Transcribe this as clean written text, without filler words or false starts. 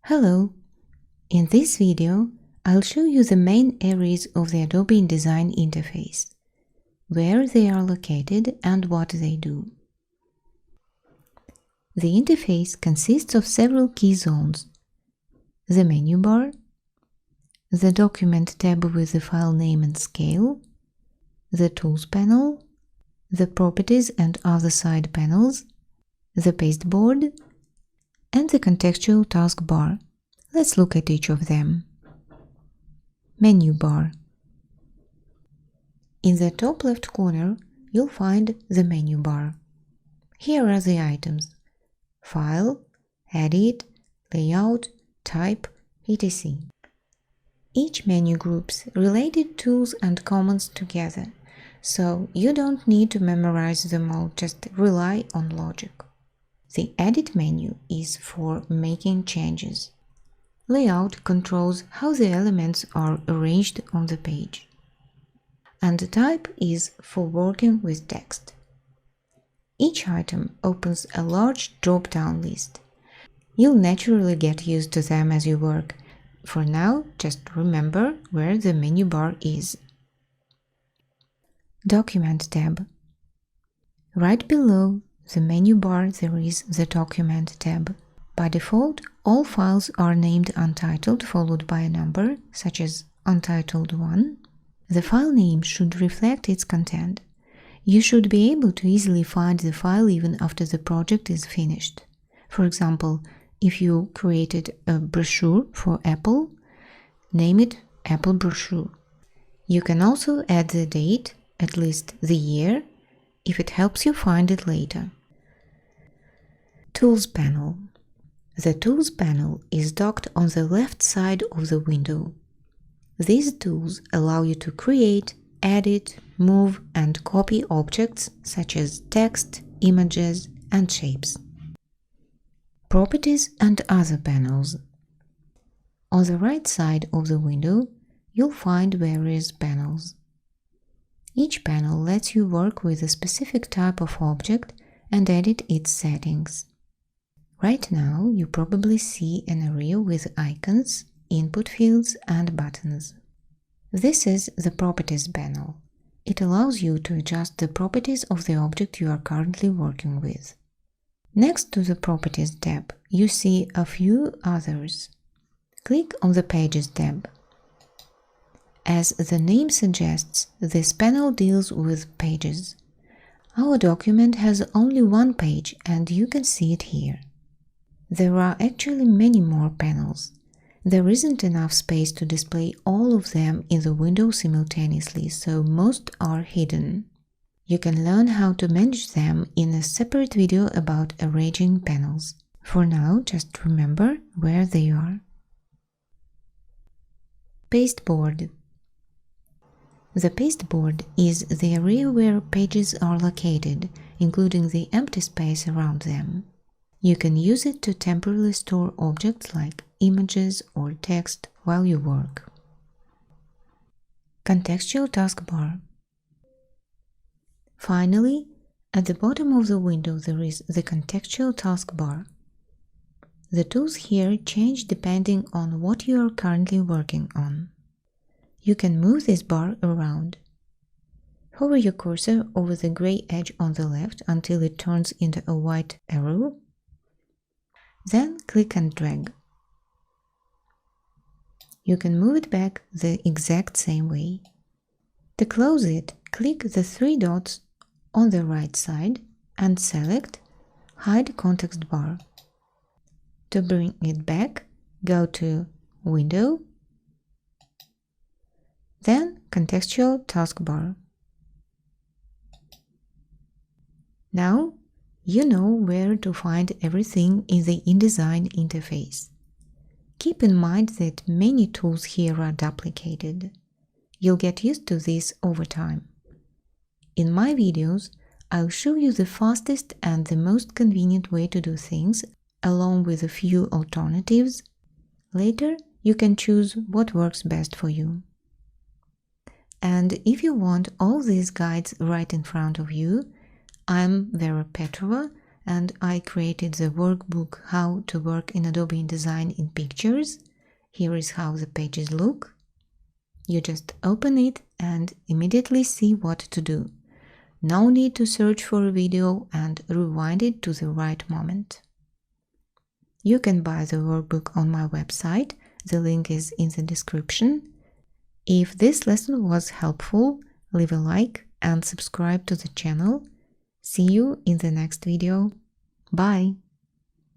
Hello! In this video, I'll show you the main areas of the Adobe InDesign interface, where they are located and what they do. The interface consists of several key zones: the menu bar, the Document tab with the file name and scale, the Tools panel, the Properties and other side panels, the Pasteboard, and the Contextual Task Bar. Let's look at each of them. Menu bar. In the top left corner, you'll find the menu bar. Here are the items: File, Edit, Layout, Type, etc. Each menu groups related tools and commands together, so you don't need to memorize them all, just rely on logic. The Edit menu is for making changes. Layout controls how the elements are arranged on the page. And Type is for working with text. Each item opens a large drop-down list. You'll naturally get used to them as you work. For now, just remember where the menu bar is. Document tab. Right below the menu bar there is the Document tab. By default, all files are named Untitled followed by a number, such as Untitled 1. The file name should reflect its content. You should be able to easily find the file even after the project is finished. For example, if you created a brochure for Apple, name it Apple Brochure. You can also add the date, at least the year, if it helps you find it later. Tools panel. The Tools panel is docked on the left side of the window. These tools allow you to create, edit, move, and copy objects such as text, images, and shapes. Properties and other panels. On the right side of the window, you'll find various panels. Each panel lets you work with a specific type of object and edit its settings. Right now, you probably see an area with icons, input fields, and buttons. This is the Properties panel. It allows you to adjust the properties of the object you are currently working with. Next to the Properties tab, you see a few others. Click on the Pages tab. As the name suggests, this panel deals with pages. Our document has only one page, and you can see it here. There are actually many more panels. There isn't enough space to display all of them in the window simultaneously, so most are hidden. You can learn how to manage them in a separate video about arranging panels. For now, just remember where they are. Pasteboard. The pasteboard is the area where pages are located, including the empty space around them. You can use it to temporarily store objects like images or text while you work. Contextual Task Bar. Finally, at the bottom of the window there is the Contextual Task Bar. The tools here change depending on what you are currently working on. You can move this bar around. Hover your cursor over the gray edge on the left until it turns into a white arrow. Then click and drag. You can move it back the exact same way. To close it, click the three dots on the right side and select Hide Context Bar. To bring it back, go to Window, then Contextual Task Bar. Now you know where to find everything in the InDesign interface. Keep in mind that many tools here are duplicated. You'll get used to this over time. In my videos, I'll show you the fastest and the most convenient way to do things, along with a few alternatives. Later, you can choose what works best for you. And if you want all these guides right in front of you, I'm Vera Petrova, and I created the workbook How to Work in Adobe InDesign in Pictures. Here is how the pages look. You just open it and immediately see what to do. No need to search for a video and rewind it to the right moment. You can buy the workbook on my website. The link is in the description. If this lesson was helpful, leave a like and subscribe to the channel. See you in the next video. Bye!